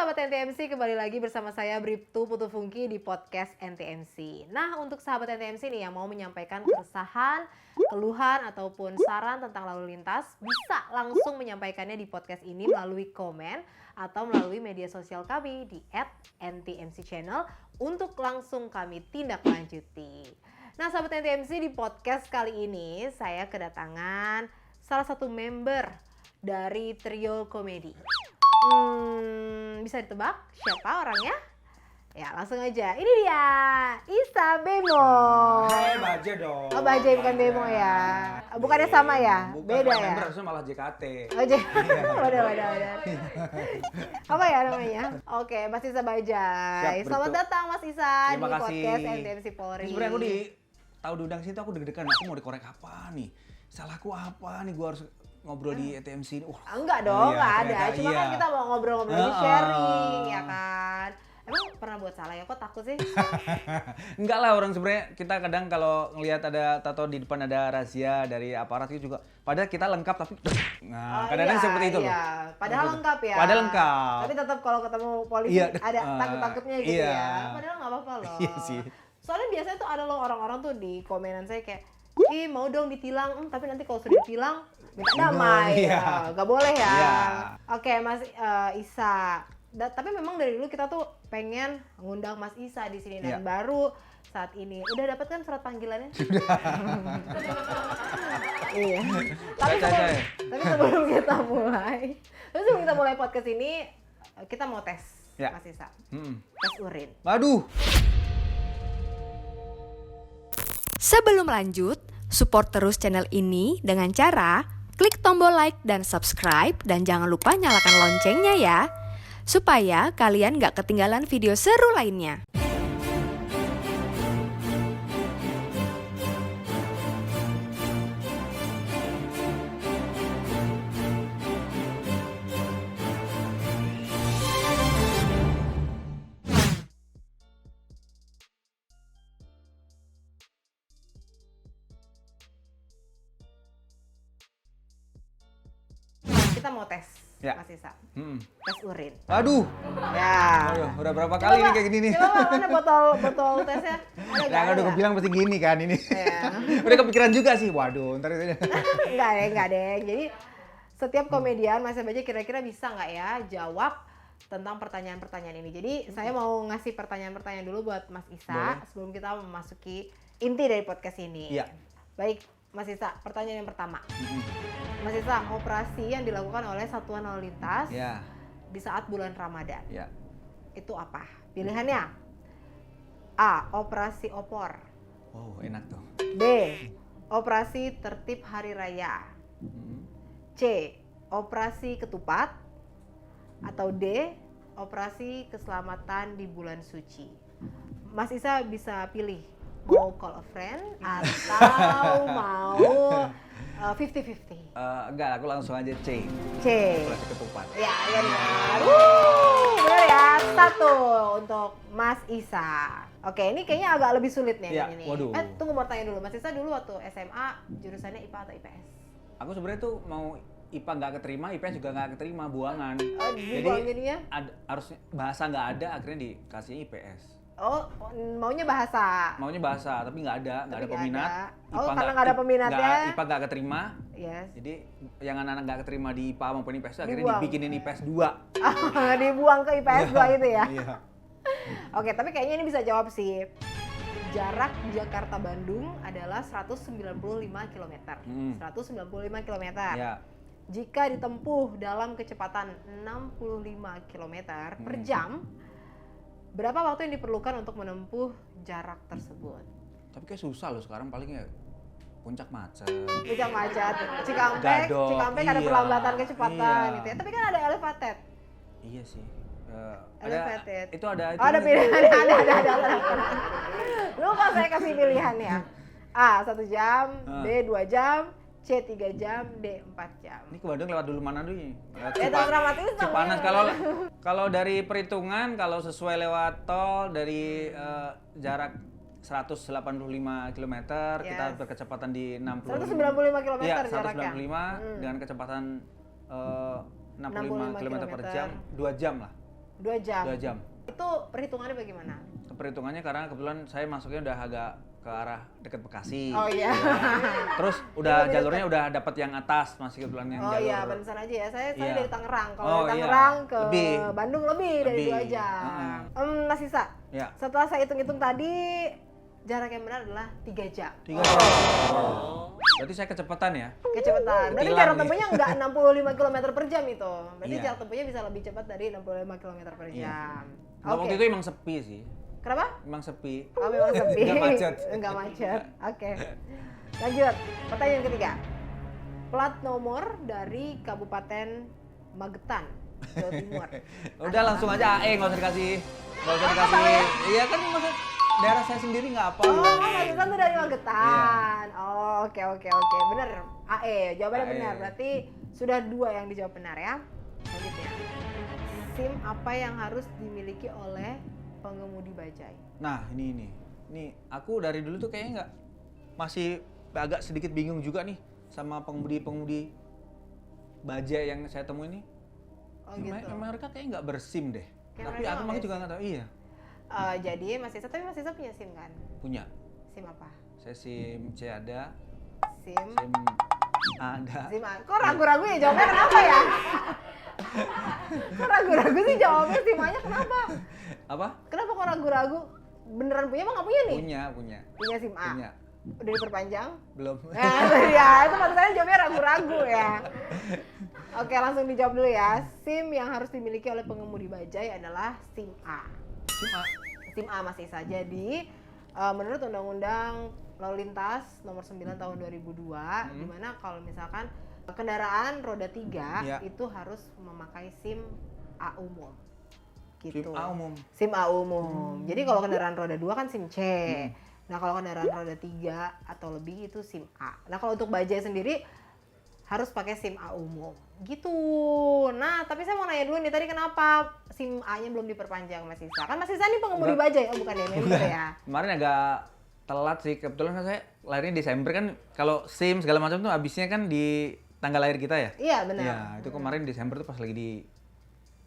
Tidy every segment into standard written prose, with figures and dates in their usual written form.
sahabat NTMC, kembali lagi bersama saya Bribtu Putu Fungki di podcast NTMC. Nah, untuk sahabat NTMC nih yang mau menyampaikan keresahan, keluhan ataupun saran tentang lalu lintas, bisa langsung menyampaikannya di podcast ini melalui komen atau melalui media sosial kami di @ntmcchannel untuk langsung kami tindak lanjuti. Nah, sahabat NTMC, di podcast kali ini saya kedatangan salah satu member dari trio komedi. Bisa ditebak siapa orangnya? Ya, langsung aja. Ini dia, Isa Bemo. Hai, Baja dong. Oh, Baja bukan Bemo ya. Bukannya sama ya? Bukan, beda ya? harusnya malah JKT. Oh, wadah. Apa ya namanya? Oke, Mas Isa Bajai. Siap, Selamat betul. datang Mas Isa Terima di kasih. podcast NTMC Polri. Sebenarnya aku tahu diundang sini tuh aku deg-degan. Aku mau dikorek apa nih? Salahku apa nih? Gua harus ngobrol di NTMC ini. Enggak dong, iya, enggak ada. ternyata Cuma iya. kan kita mau ngobrol-ngobrol di sharing, ya kan? Emang pernah buat salah ya? Kok takut sih? Enggak lah, orang sebenarnya kita kadang kalau ngelihat ada tato di depan ada razia dari aparat itu juga. Padahal kita lengkap tapi nah, kadang-kadang seperti itu loh. Iya. Padahal lengkap ya. Padahal lengkap. Tapi tetap kalau ketemu polisi Iya, ada takut-takutnya gitu iya. ya. Padahal nggak apa-apa loh. Iya sih. Soalnya biasanya tuh ada loh orang-orang tuh di komenan saya kayak, ih mau dong ditilang, tapi nanti kalau sudah ditilang minta damai, Iya. nggak boleh ya. Iya. Oke Mas Isa, tapi memang dari dulu kita tuh pengen ngundang Mas Isa di sini dan Iya. baru saat ini udah dapat kan surat panggilannya? Iya. Tapi sebelum kita mulai podcast ini, kita mau tes Ya. Mas Isa, Mm-mm. tes urin. Waduh. Sebelum lanjut, support terus channel ini dengan cara klik tombol like dan subscribe dan jangan lupa nyalakan loncengnya ya, supaya kalian gak ketinggalan video seru lainnya. Kita mau tes Ya. Mas Isa, Mm-mm. tes urin. Waduh. Ya. Waduh, udah berapa kali nih kayak gini nih? Coba mana botol tesnya? Ada Nah, udah gue bilang pasti gini kan ini. Iya. Udah kepikiran juga sih. Waduh, ntar itu. Enggak deh. Jadi setiap komedian Mas Baja kira-kira bisa nggak ya jawab tentang pertanyaan-pertanyaan ini. Jadi saya mau ngasih pertanyaan-pertanyaan dulu buat Mas Isa sebelum kita memasuki inti dari podcast ini. Iya. Baik, Mas Isa, pertanyaan yang pertama. Mas Isa, operasi yang dilakukan oleh Satuan Lalu Lintas Ya, di saat bulan Ramadan ya. itu apa? Pilihannya A. Operasi opor, Wow, enak tuh. B. Operasi tertib hari raya, C. Operasi ketupat, atau D. Operasi keselamatan di bulan suci. Mas Isa bisa pilih mau call a friend atau mau 50-50. Enggak, aku langsung aja C. C. Operasi ketupat. Ya, benar. Benar ya. 1 untuk Mas Isa. Oke, ini kayaknya agak lebih sulit nih. Ya, Ini. waduh. Tunggu mau tanya dulu. Mas Isa dulu waktu SMA jurusannya IPA atau IPS? Aku sebenarnya tuh mau IPA nggak keterima, IPS juga nggak keterima, buangan. Oh, dibuang jadinya? Harusnya bahasa nggak ada, akhirnya dikasih IPS. Oh, maunya bahasa. Maunya bahasa, tapi nggak ada Tapi nggak peminat. ada. Oh, karena nggak ada peminatnya. IPA nggak keterima. Yes. Jadi yang anak-anak nggak keterima di IPA maupun IPS itu akhirnya Dibuang. dibikinin IPS 2. Dibuang ke IPS 2 itu ya. Iya. Oke, tapi kayaknya ini bisa jawab sih. Jarak Jakarta-Bandung adalah 195 km. 195 km. Ya. Jika ditempuh dalam kecepatan 65 km per jam, berapa waktu yang diperlukan untuk menempuh jarak tersebut? Tapi kayak susah loh sekarang paling ya puncak macet. Puncak macet, Enggak dong, Cikampek ada iya, perlambatan kecepatan iya. gitu ya. Tapi kan ada elevated. Iya sih. Elevated. Itu ada. Oh, ada pilihannya, ada. Lupa saya kasih pilihannya. A, 1 jam, B, 2 jam, C 3 jam, D 4 jam. Ini ke Bandung lewat dulu mana dulu nih? Lewat Ya terserah Mas Isam. Cipanas. Kalau dari perhitungan kalau sesuai lewat tol dari jarak 185 km kita Yes. berkecepatan di 60 195 km Iya, jaraknya. 195 dengan kecepatan 65 km per jam, 2 jam lah. 2 jam. 2 jam. Itu perhitungannya bagaimana? Perhitungannya karena kebetulan saya masuknya udah agak ke arah dekat Bekasi. Oh iya. Terus udah jalurnya udah dapat yang atas, masih kebetulan yang Oh jalur. iya, pantesan aja ya. Saya Iya. dari Tangerang. Kalau Oh, dari iya. Tangerang ke Lebih. Bandung lebih dari 2 Lebih. jam. Mas Isa, Ya. setelah saya hitung-hitung tadi, jarak yang benar adalah 3 jam. 3 jam. Berarti saya kecepatan ya? Kecepatan. Berarti Ketilang jarak nih. tempuhnya nggak 65 km per jam itu. Berarti Iya. jarak tempuhnya bisa lebih cepat dari 65 km per Iya. jam. Waktu Oke. itu emang sepi sih. Kenapa? Emang sepi. Oh, memang sepi. Nggak macet. Nggak macet. Oke. Lanjut. Pertanyaan ketiga. Plat nomor dari Kabupaten Magetan, Jawa Timur. Udah langsung aja AE, nggak usah dikasih. Nggak usah dikasih. Iya kan maksud daerah saya sendiri nggak apa. Oh, Magetan tuh dari Magetan. Oh, oke. Bener. AE, jawabannya AE. benar. Berarti sudah 2 yang dijawab benar ya. Selanjutnya. SIM apa yang harus dimiliki oleh pengemudi bajai? Nah ini aku dari dulu tuh kayaknya nggak, masih agak sedikit bingung juga nih sama pengemudi bajai yang saya temui ini. Oh gitu. Mereka kayaknya nggak bersim deh. Kayak Tapi mereka aku nggak makanya juga nggak tahu. Iya. Jadi Mas Isa, tapi Mas Isa punya SIM kan? Punya. SIM apa? Saya SIM C ada, SIM SIM A ada. SIM A. Kok ragu-ragu ya jawabnya kenapa ya? Kok ragu-ragu sih jawabnya SIM A-nya kenapa? Apa? Kenapa kok ragu-ragu? Beneran punya apa nggak punya nih? Punya. Punya SIM A? Punya. Udah diperpanjang? Belum. Ya, itu maksudnya jawabnya ragu-ragu ya. Oke, langsung dijawab dulu ya. SIM yang harus dimiliki oleh pengemudi bajai adalah SIM A. SIM A. SIM A Mas Isa. Jadi, menurut Undang-Undang Lalu Lintas nomor 9 tahun 2002, di mana kalau misalkan kendaraan roda 3 Ya. itu harus memakai SIM A umum. Gitu. SIM A umum. SIM A umum. Jadi kalau kendaraan roda 2 kan SIM C. Nah, kalau kendaraan roda 3 atau lebih itu SIM A. Nah, kalau untuk bajai sendiri harus pakai SIM A umum. Gitu. Nah, tapi saya mau nanya dulu nih, tadi kenapa SIM A-nya belum diperpanjang Mas Isa? Kan Mas Isa nih pengemudi bajai, oh bukan ya, member ya. Kemarin agak telat sih, kebetulan kan saya lahirnya Desember kan, kalau SIM segala macam tuh habisnya kan di tanggal lahir kita ya. Iya, benar. Iya, itu kemarin Desember tuh pas lagi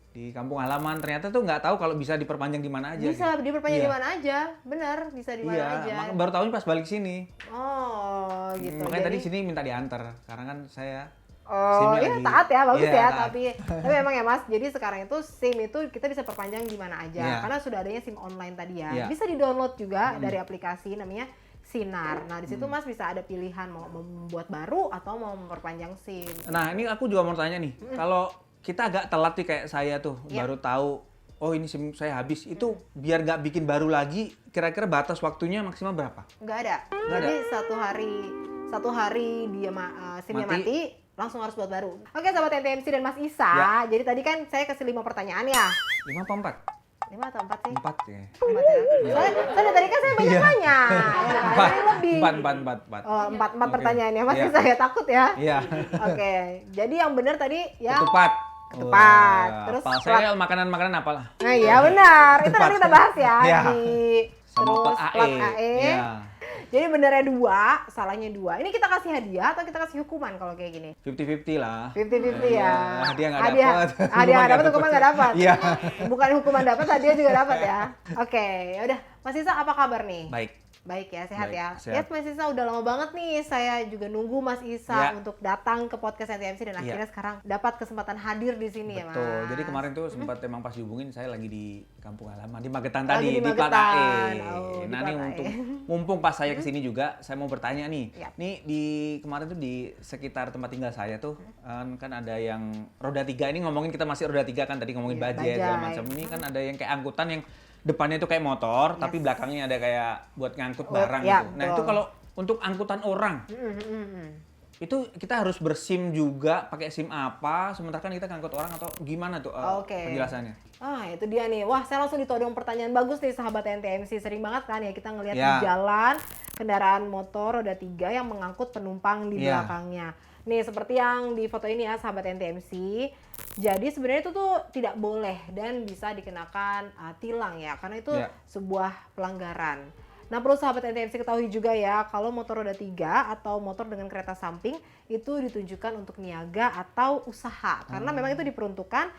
di kampung halaman, ternyata tuh nggak tahu kalau bisa diperpanjang di mana aja. Bisa gitu. diperpanjang Iya. di mana aja. Benar, bisa di mana aja. Iya, baru tahunya pas balik sini. Oh, gitu. Makanya tadi Jadi- sini minta diantar, karena kan saya Oh, SIM-nya iya lagi- taat ya, bagus iya, ya. taat. Tapi memang ya Mas, jadi sekarang itu SIM itu kita bisa perpanjang di mana aja. Iya. Karena sudah adanya SIM online tadi ya. Iya. Bisa di-download juga dari aplikasi namanya Sinar. Nah, di situ Mas bisa ada pilihan mau membuat baru atau mau memperpanjang SIM. Nah, ini aku juga mau tanya nih, kalau kita agak telat nih kayak saya tuh, Iya. baru tahu, oh ini SIM saya habis, itu biar nggak bikin baru lagi, kira-kira batas waktunya maksimal berapa? Nggak ada. Nggak Jadi satu hari dia SIM-nya mati, langsung harus buat baru. Oke, sahabat NTMC dan Mas Isa. Ya. Jadi tadi kan saya kasih 5 pertanyaan ya. 5 apa 4? 5 atau 4 sih? 4 ya. 4 ya. Soalnya tadi kan saya banyak Iya. nanya. Ya, kan? Jadi lebih. 4. Oh, 4 Oke. pertanyaannya. Mas Iya. Isa ya takut ya. Iya. Oke. Jadi yang benar tadi ya. Ketupat. Ketupat. Wah, Terus apa? Saya makanan-makanan apalah. Nah, iya benar. Itu Ketupat. nanti kita bahas ya Iya. di Sama terus plat plat AE. AE. Iya. Jadi benernya 2, salahnya 2. Ini kita kasih hadiah atau kita kasih hukuman kalau kayak gini? 50-50 lah. 50-50 ya. Hadiah nggak dapat. Hadiah nggak dapat, hukuman nggak dapat. Iya. Bukan hukuman dapat, hadiah juga dapat ya. Oke, ya udah. Mas Isa apa kabar nih? Baik. Baik ya, sehat Baik, ya. sehat. Ya Mas Isa udah lama banget nih saya juga nunggu Mas Isa Ya. untuk datang ke podcast NTMC dan Iya. akhirnya sekarang dapat kesempatan hadir di sini ya Mas. Betul. Jadi kemarin tuh sempat emang pas dihubungin saya lagi di kampung halaman di Magetan Lagi tadi di di Plat Magetan. AE. Oh, di Nah, Plat ini AE. untuk mumpung pas saya kesini juga, saya mau bertanya nih. Yap. Nih di kemarin tuh di sekitar tempat tinggal saya tuh kan ada yang roda 3, ini ngomongin kita masih roda 3 kan tadi ngomongin Iya, bajai segala bajai. macam. Ini kan ada yang kayak angkutan yang depannya itu kayak motor, tapi belakangnya ada kayak buat ngangkut barang ya, gitu. Nah, betul. itu kalau untuk angkutan orang itu kita harus bersim juga, pakai SIM apa? Sementara kan kita ngangkut orang atau gimana tuh Oke. penjelasannya? Ah, itu dia nih. Wah, saya langsung ditodong pertanyaan bagus nih sahabat NTMC. Sering banget kan ya kita ngelihat Ya. di jalan kendaraan motor roda 3 yang mengangkut penumpang di Ya. belakangnya. Nih, seperti yang di foto ini ya sahabat NTMC. Jadi sebenarnya itu tuh tidak boleh dan bisa dikenakan tilang ya, karena itu Ya. sebuah pelanggaran. Nah, perlu sahabat NTMC ketahui juga ya, kalau motor roda 3 atau motor dengan kereta samping itu ditunjukkan untuk niaga atau usaha. Karena memang itu diperuntukkan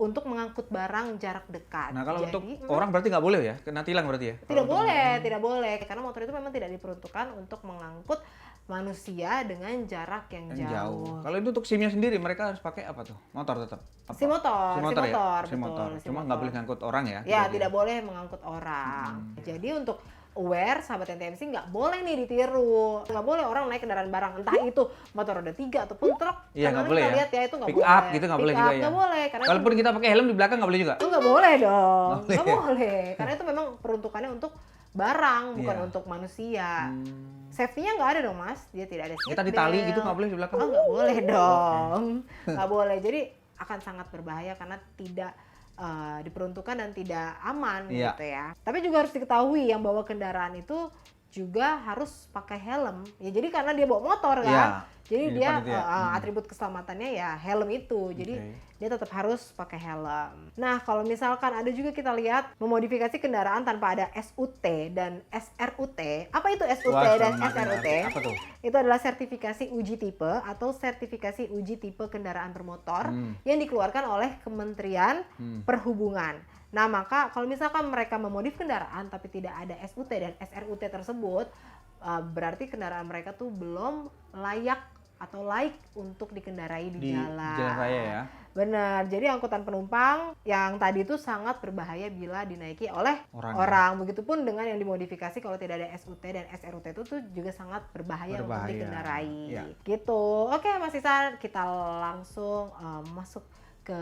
untuk mengangkut barang jarak dekat. Nah kalau Jadi, untuk orang berarti nggak boleh ya, kena tilang berarti ya? tidak boleh, tidak boleh. Karena motor itu memang tidak diperuntukkan untuk mengangkut manusia dengan jarak yang jauh. Kalau itu untuk SIM-nya sendiri mereka harus pakai apa tuh? Motor tetap? Apa? Si motor, Si si motor ya? motor, Si betul, motor. si Cuma motor. nggak boleh ngangkut orang ya? Ya, berarti tidak boleh mengangkut orang. Jadi untuk aware sahabat NTMC nggak boleh nih ditiru, nggak boleh orang naik kendaraan barang, entah itu motor roda 3 ataupun truk. Iya, nggak boleh kita ya? lihat ya itu nggak Pick boleh. up gitu nggak boleh Pick juga up ya? nggak boleh, karena Walaupun kita pakai helm di belakang nggak boleh juga? itu nggak boleh dong, Nggak nggak boleh. boleh, karena itu memang peruntukannya untuk barang, bukan Iya. untuk manusia. Safety-nya nggak ada dong mas, dia tidak ada seat Kita di tali belt. gitu nggak boleh di belakang? Oh nggak boleh dong, nggak boleh. Jadi akan sangat berbahaya karena tidak diperuntukkan dan tidak aman Iya. gitu ya. Tapi juga harus diketahui yang bawa kendaraan itu juga harus pakai helm. Ya jadi karena dia bawa motor kan, Iya. jadi Di dia depan itu ya. atribut keselamatannya ya helm itu. Jadi Oke. dia tetap harus pakai helm. Nah kalau misalkan ada juga kita lihat memodifikasi kendaraan tanpa ada SUT dan SRUT. Apa itu SUT Wah, dan sama SRUT? apa tuh? Itu adalah sertifikasi uji tipe atau sertifikasi uji tipe kendaraan bermotor yang dikeluarkan oleh Kementerian Perhubungan. Nah, maka kalau misalkan mereka memodif kendaraan tapi tidak ada SUT dan SRUT tersebut, berarti kendaraan mereka tuh belum layak atau laik untuk dikendarai di jalan. Jalan raya ya? Benar, jadi angkutan penumpang yang tadi itu sangat berbahaya bila dinaiki oleh Orang. orang. Begitupun dengan yang dimodifikasi kalau tidak ada SUT dan SRUT itu tuh juga sangat berbahaya untuk Berbahaya. dikendarai. Iya. Gitu. Oke Mas Isan, kita langsung masuk ke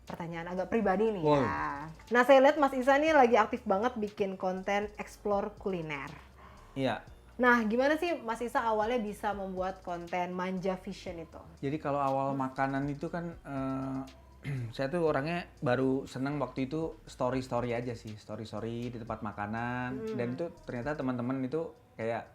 pertanyaan agak pribadi nih Wow. ya. Nah saya lihat Mas Isan nih lagi aktif banget bikin konten explore kuliner. Iya. Nah gimana sih Mas Isa awalnya bisa membuat konten Manja Vision itu? Jadi kalau awal makanan itu kan saya tuh orangnya baru seneng waktu itu story aja sih, story di tempat makanan dan itu ternyata teman-teman itu kayak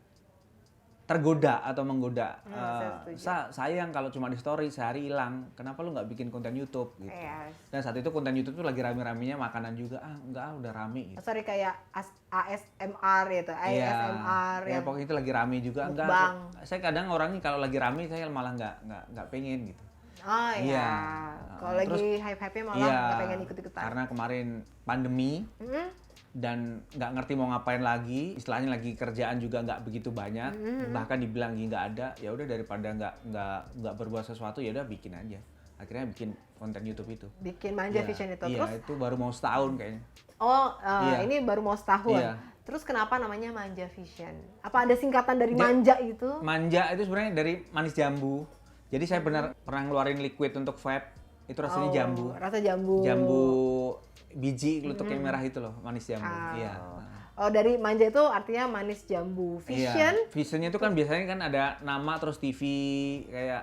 tergoda atau menggoda. saya setuju. Sayang kalau cuma di story sehari hilang. Kenapa lu nggak bikin konten YouTube gitu? Yes. Dan saat itu konten YouTube tuh lagi rame-ramenya makanan juga. Udah rame gitu. Sorry kayak ASMR gitu, ASMR Ya yang pokoknya itu lagi rame juga. mukbang. Saya kadang orangnya kalau lagi rame saya malah nggak pengen gitu. oh Iya. ya. Kalau lagi Terus, hype-hype-nya malah nggak pengen ikut-ikutan. Karena kemarin pandemi dan nggak ngerti mau ngapain lagi, istilahnya lagi kerjaan juga nggak begitu banyak, bahkan dibilang nggak ada, ya udah daripada nggak berbuat sesuatu ya udah bikin aja. Akhirnya bikin konten YouTube itu. Bikin Manja Iya, Vision itu. Iya, Terus itu baru mau setahun kayaknya. iya. Ini baru mau setahun. Iya. Terus kenapa namanya Manja Vision? Apa ada singkatan dari manja itu? Manja itu sebenarnya dari manis jambu. Jadi saya pernah ngeluarin liquid untuk vape, itu rasanya jambu. Rasa jambu. Jambu biji glutuk yang merah itu loh, manis jambu. Iya. Oh dari manja itu artinya manis jambu. Vision. Iya. Visionnya itu kan biasanya kan ada nama terus TV kayak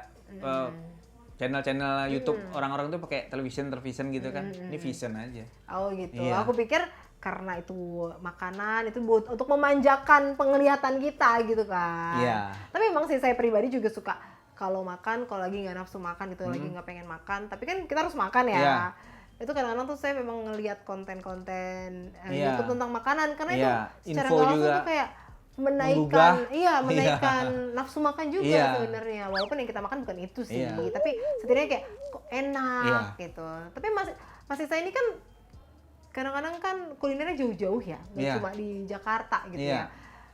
channel-channel YouTube orang-orang tuh pakai television gitu kan. Ini vision aja. Oh gitu. Iya. Aku pikir karena itu makanan itu buat untuk memanjakan penglihatan kita gitu kan. Iya. Tapi memang sih saya pribadi juga suka kalau makan, kalau lagi nggak nafsu makan gitu, lagi nggak pengen makan. Tapi kan kita harus makan ya. Iya. Itu kadang-kadang tuh saya memang ngelihat konten-konten Iya. YouTube tentang makanan karena Iya. itu secara Info nggak langsung juga tuh kayak menggugah. menaikkan nafsu makan juga Iya. sebenarnya. Walaupun yang kita makan bukan itu sih, Iya. tapi setidaknya kayak kok enak Iya. gitu. Tapi masih saya ini kan kadang-kadang kan kulinernya jauh-jauh ya, nggak Iya. cuma di Jakarta gitu Iya. ya.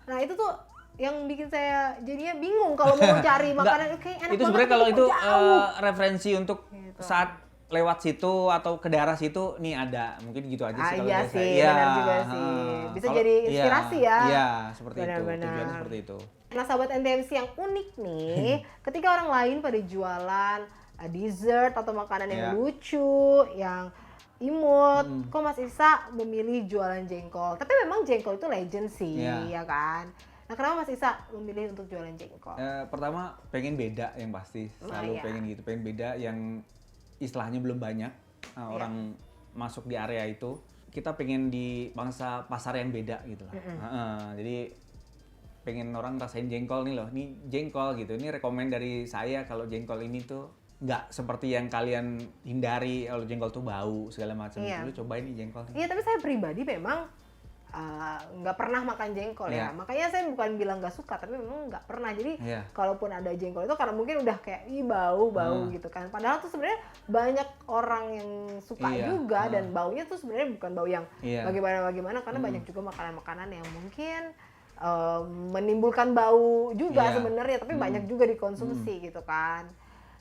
Nah itu tuh yang bikin saya jadinya bingung kalau mau cari makanan kayak enak itu sebenarnya banget kalau tapi itu kok jauh. referensi untuk Gitu. saat lewat situ atau ke daerah situ nih ada mungkin gitu aja sih kalau Iya dari sih, saya. benar juga sih. Bisa jadi inspirasi ya. Iya, seperti Benar-benar. itu. Tujuannya seperti itu. Nah sahabat NTMC yang unik nih, ketika orang lain pada jualan dessert atau makanan yang Iya. lucu, yang imut, kok Mas Isa memilih jualan jengkol? Tapi memang jengkol itu legend sih, Iya. ya kan? Nah kenapa Mas Isa memilih untuk jualan jengkol? Pertama pengen beda yang pasti, selalu iya. pengen gitu, pengen beda yang istilahnya belum banyak orang masuk di area itu. Kita pengen di bangsa pasar yang beda gitu lah. Jadi pengen orang rasain jengkol nih loh, ini jengkol gitu. Ini rekomen dari saya kalau jengkol ini tuh nggak seperti yang kalian hindari kalau jengkol tuh bau segala macam. Iya. Lu cobain nih jengkol. Iya tapi saya pribadi memang nggak pernah makan jengkol ya. Makanya saya bukan bilang nggak suka, tapi memang nggak pernah. Jadi kalaupun ada jengkol itu karena mungkin udah kayak bau gitu kan. Padahal tuh sebenarnya banyak orang yang suka juga dan baunya tuh sebenarnya bukan bau yang bagaimana karena banyak juga makanan-makanan yang mungkin menimbulkan bau juga sebenarnya, tapi banyak juga dikonsumsi gitu kan.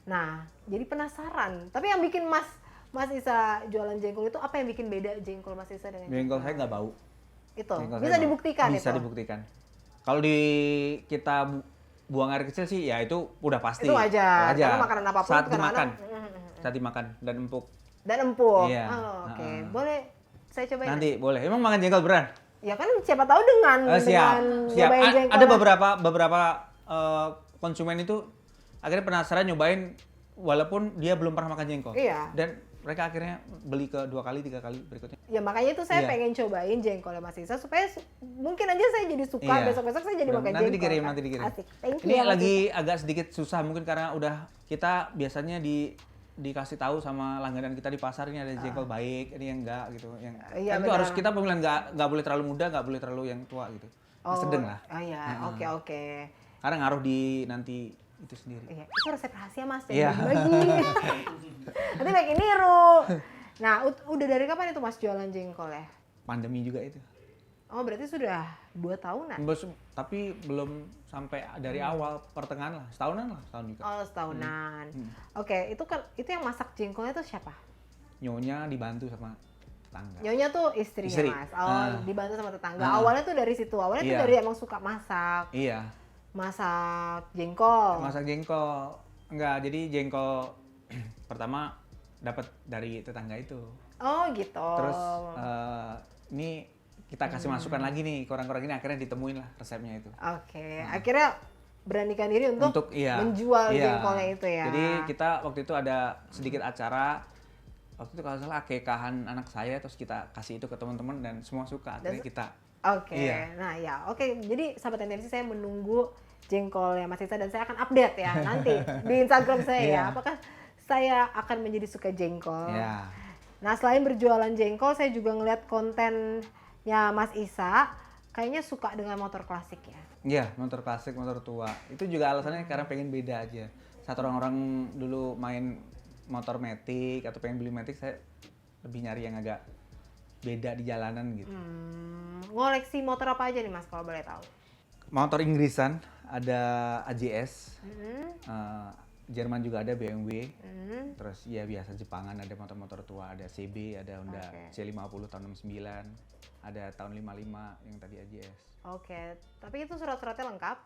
Nah, jadi penasaran. Tapi yang bikin Mas Isa jualan jengkol itu apa yang bikin beda jengkol Mas Isa dengan jengkol saya nggak bau. Itu bisa dibuktikan bisa dibuktikan. Kalau kita buang air kecil sih ya itu udah pasti. Itu wajar. Karena makanan apapun saat dimakan dan empuk. Iya. Oke. Boleh saya cobain? Nanti boleh. Emang makan jengkol beneran? Ya kan siapa tahu dengan siap. jengkol. Ada beberapa konsumen itu akhirnya penasaran nyobain walaupun dia belum pernah makan jengkol. Iya. Dan mereka akhirnya beli ke 2 kali, 3 kali berikutnya. Ya makanya itu saya pengen cobain jengkolnya Mas Isa supaya mungkin aja saya jadi suka, besok-besok saya jadi makan jengkol. Nanti dikirim. Asik. Thank you. Ini lagi agak sedikit susah mungkin karena udah kita biasanya dikasih tahu sama langganan kita di pasar ini ada jengkol baik, ini yang enggak gitu. Yang itu harus kita pemilihan enggak boleh terlalu muda, enggak boleh terlalu yang tua gitu. Sedang lah. Oh iya, oke. Karena ngaruh di nanti itu sendiri. Iya, itu resep rahasia Mas, jangan bagi-bagi. Nanti makin niru. Nah, udah dari kapan itu Mas jualan jengkol ya? Pandemi juga itu. Oh, berarti sudah 2 tahunan? Tapi belum sampai dari awal, pertengahan lah, setahunan juga. Oh, setahunan. Oke, itu yang masak jengkolnya tuh siapa? Nyonya dibantu sama tetangga. Nyonya tuh istrinya Mas. Oh, dibantu sama tetangga. Awalnya tuh dari situ. Awalnya tuh dari emang suka masak. Iya. Masak jengkol. Enggak, jadi jengkol pertama dapat dari tetangga itu. Oh gitu. Terus ini kita kasih masukan lagi nih ke orang-orang ini, akhirnya ditemuin lah resepnya itu. Oke. Akhirnya beranikan diri untuk menjual jengkolnya itu ya. Jadi kita waktu itu ada sedikit acara, waktu itu kalau salah akekahan anak saya, terus kita kasih itu ke teman-teman dan semua suka. Akhirnya kita Nah jadi sahabat NTMC saya menunggu jengkolnya Mas Isa dan saya akan update ya nanti di Instagram saya ya. Apakah saya akan menjadi suka jengkol? Nah selain berjualan jengkol, saya juga ngeliat kontennya Mas Isa, kayaknya suka dengan motor klasik ya? Iya, motor klasik, motor tua. Itu juga alasannya karena pengen beda aja. Saat orang-orang dulu main motor matic atau pengen beli matic, saya lebih nyari yang agak beda di jalanan gitu. Ngoleksi motor apa aja nih Mas kalau boleh tahu? Motor Inggrisan ada AJS, Jerman juga ada BMW, terus ya biasa Jepangan ada motor-motor tua, ada CB, ada Honda C50 tahun 69, ada tahun 55 yang tadi AJS. Oke, tapi itu surat-suratnya lengkap?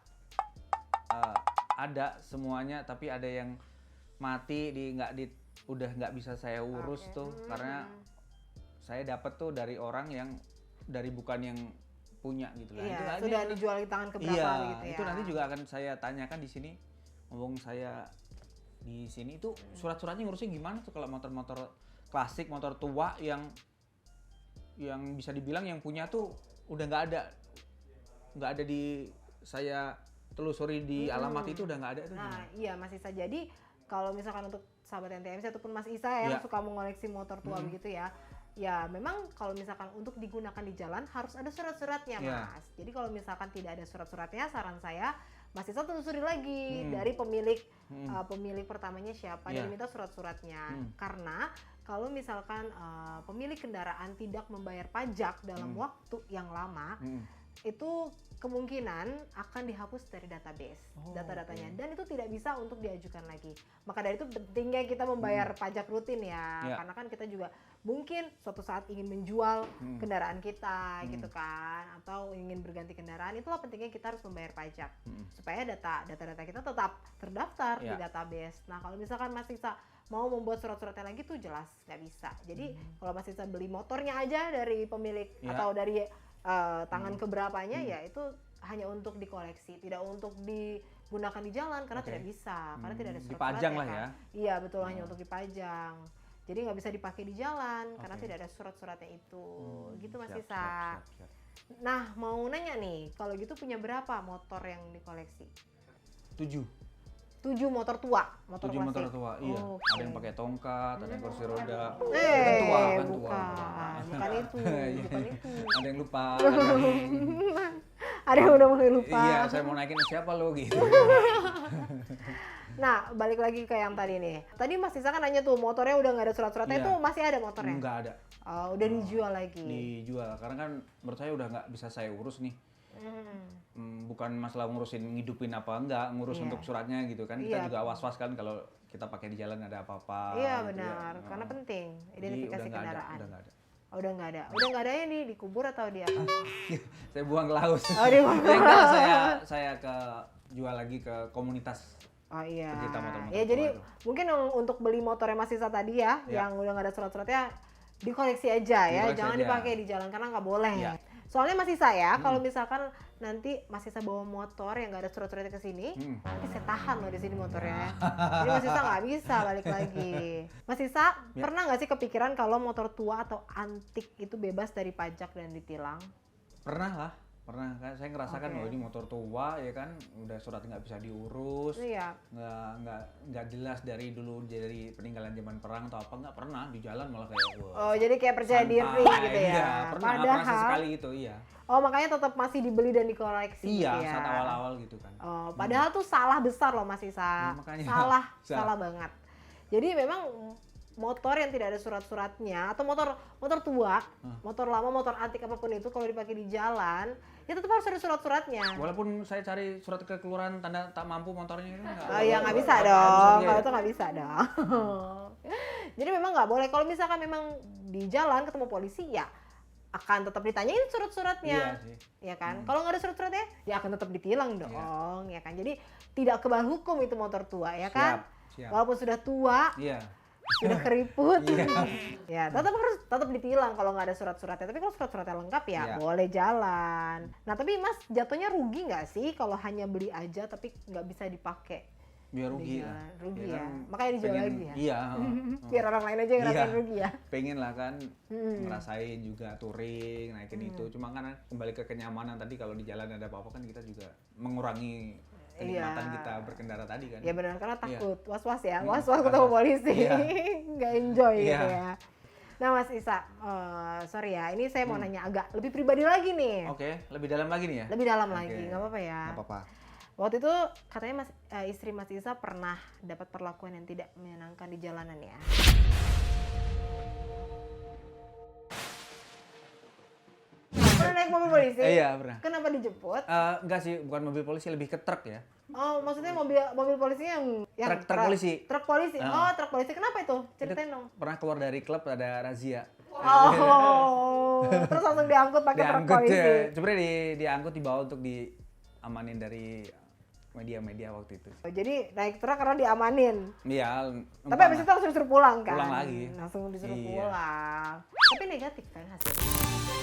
Ada semuanya, tapi ada yang mati udah nggak bisa saya urus tuh karena saya dapat tuh dari orang yang bukan yang punya gitu lah. Iya, itu sudah dijual di tangan keberapa gitu ya. Itu nanti juga akan saya tanyakan di sini. Ngomong saya di sini itu surat-suratnya ngurusnya gimana tuh kalau motor-motor klasik, motor tua yang bisa dibilang yang punya tuh udah nggak ada di saya telusuri di alamat itu udah nggak ada tuh. Nah, iya Mas Isa. Jadi kalau misalkan untuk sahabat NTMC ataupun Mas Isa yang suka mengoleksi motor tua begitu ya. Ya memang kalau misalkan untuk digunakan di jalan harus ada surat-suratnya Mas. Jadi kalau misalkan tidak ada surat-suratnya, saran saya Mas Isa telusuri lagi dari pemilik pertamanya siapa dan minta surat-suratnya. Karena kalau misalkan pemilik kendaraan tidak membayar pajak dalam waktu yang lama, itu kemungkinan akan dihapus dari database data-datanya dan itu tidak bisa untuk diajukan lagi. Maka dari itu pentingnya kita membayar pajak rutin ya. Karena kan kita juga mungkin suatu saat ingin menjual kendaraan kita gitu kan, atau ingin berganti kendaraan, itulah pentingnya kita harus membayar pajak supaya data-data kita tetap terdaftar di database. Nah kalau misalkan Mas Isa mau membuat surat-suratnya lagi tuh jelas nggak bisa. Jadi kalau Mas Isa beli motornya aja dari pemilik atau dari tangan keberapanya ya itu hanya untuk dikoleksi, tidak untuk digunakan di jalan karena tidak bisa, karena tidak ada surat-suratnya. Dipajang lah ya. Iya betul, hanya untuk dipajang. Jadi nggak bisa dipakai di jalan karena tidak ada surat-suratnya itu. Gitu Mas Isa. Siap. Nah mau nanya nih, kalau gitu punya berapa motor yang dikoleksi? 7 motor tua, motor klasik. Motor tua, iya. Ada yang pakai tongkat, ada yang kursi roda. Bukan itu, bukan itu. Ada yang lupa. Ada yang udah mulai lupa. Iya, saya mau naikin siapa lo gitu. Nah, balik lagi ke yang tadi nih. Tadi Mas Isa kan nanya tuh motornya udah nggak ada surat-suratnya, Iya. itu masih ada motornya? Nggak ada. Oh, udah dijual lagi. Dijual karena kan menurut saya udah nggak bisa saya urus nih. Bukan masalah ngurusin ngidupin apa enggak, ngurus Iya. untuk suratnya gitu kan. Kita Iya. juga was-was kan kalau kita pakai di jalan ada apa-apa. Iya gitu benar, ya. karena penting Jadi identifikasi udah nggak ada, kendaraan. udah nggak ada. Oh, udah nggak ada. Udah nggak adanya dikubur atau di apa? Saya buang ke laut. Oh, dibuang. Ya enggak, saya ke jual lagi ke komunitas. Oh iya. Pecinta motor-motor Ya tua jadi itu. mungkin untuk beli motornya Mas Isa tadi ya, Ya. yang udah nggak ada surat-suratnya, dikoleksi aja ya, Dikoleksi jangan aja. dipakai di jalan karena nggak boleh. Ya. Soalnya Mas Isa ya, kalau misalkan nanti Mas Isa bawa motor yang nggak ada surat-suratnya ke sini, nanti saya tahan loh di sini motornya. Jadi Mas Isa nggak bisa balik lagi. Mas Isa pernah nggak sih kepikiran kalau motor tua atau antik itu bebas dari pajak dan ditilang? Pernah lah, pernah kan saya ngerasakan Oke. oh ini motor tua ya kan, udah surat nggak bisa diurus, Iya. nggak jelas dari dulu dari peninggalan zaman perang atau apa, nggak pernah di jalan malah kayak wah, Oh jadi kayak percaya santai. diri gitu ya. Iya, pernah sekali gitu, iya. Oh makanya tetap masih dibeli dan dikoleksi Iya, gitu ya. saat awal-awal gitu kan. Oh, padahal tuh salah besar loh Mas Isa. Ya, makanya. Salah Salah. banget. Jadi memang motor yang tidak ada surat-suratnya atau motor tua, motor lama, motor antik apapun itu kalau dipakai di jalan, ya tetap harus ada surat-suratnya. Walaupun saya cari surat ke kelurahan tanda tak mampu motornya itu Oh iya nggak bisa nggak dong, bisa kalau dia. itu nggak bisa dong. Jadi memang nggak boleh. Kalau misalkan memang di jalan ketemu polisi ya akan tetap ditanyain surat-suratnya. Iya sih. Ya kan? Kalau nggak ada surat-suratnya, ya akan tetap ditilang dong, Iya. ya kan? Jadi tidak kebal hukum itu motor tua, ya kan? Siap. Walaupun sudah tua, Iya. sudah keriput, Iya. ya tetap ditilang kalau nggak ada surat-suratnya. Tapi kalau surat-suratnya lengkap ya Iya. boleh jalan. Nah tapi Mas jatuhnya rugi nggak sih kalau hanya beli aja tapi nggak bisa dipakai? Biar di rugi jalan? lah. Rugi Ya ya? kan, Makanya dijual pengen- lagi ya? Iya. Biar orang lain aja yang ngerasain Iya. rugi ya? Pengen lah kan ngerasain juga touring, naikin itu. Cuma kan kembali ke kenyamanan tadi, kalau di jalan ada apa-apa kan kita juga mengurangi kenikmatan Iya. kita berkendara tadi kan. Ya benar, karena Iya. takut, was-was ya, Hmm, was-was ketemu was-was. polisi, Iya. nggak enjoy Iya. gitu ya. Nah Mas Isa, sorry ya, ini saya mau nanya agak lebih pribadi lagi nih, Oke, lebih dalam lagi nih ya? lebih dalam Oke. lagi, nggak apa-apa ya. Nggak apa-apa. Waktu itu katanya istri Mas Isa pernah dapat perlakuan yang tidak menyenangkan di jalanan ya. Pernah naik mobil polisi? Iya, pernah. Kenapa dijemput? Enggak sih, bukan mobil polisi, lebih ke truk ya. Oh, maksudnya mobil polisinya yang Truk polisi. Truk polisi. Ah. Oh, truk polisi. Kenapa itu? Ceritain dong. Pernah keluar dari klub ada razia. Oh, terus langsung diangkut pakai truk Diangkut polisi. ya. Sebenarnya diangkut dibawa untuk diamanin dari media-media waktu itu. Oh, jadi naik truk karena diamanin. Iya. Tapi abis itu langsung disuruh pulang kan? Pulang lagi. Langsung disuruh Iya. pulang. Tapi negatif kan hasilnya?